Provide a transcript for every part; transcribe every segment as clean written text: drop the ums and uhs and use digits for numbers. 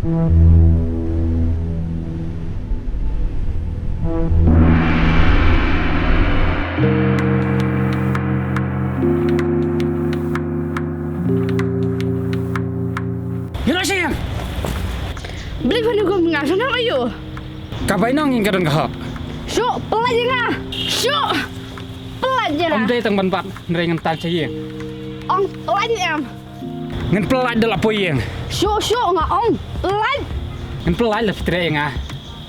Gila siang. Beli pani ko nga sana ayo. Kabay nang yung kadang kahak. Syuk, pelat je nga. Syuk. Pelat je Om lah. day tang ban-ban nrengan tan saya. Ong, pelat je em. Ngan pelai dah apa yang? Syuk nga ong. Pelat. Ngan pelai lah fitre yang ah.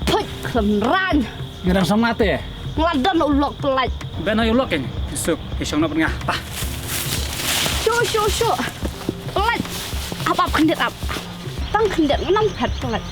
Put kemran. Ngadang sama tu ya. Ngladan ulok pelat. Ben ayo lok yang. Besok isong nak pengah. Tah. Syuk. Pelat. Apa kendet ap. Tang kendet nang pet pelat.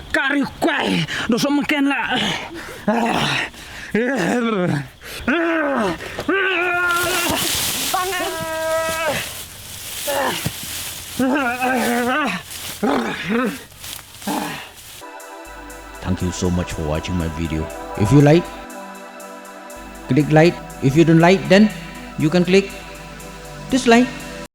Kari kuai, dosa makan lah. Tangan. Thank you so much for watching my video. If you like, click like. If you don't like, then you can click dislike.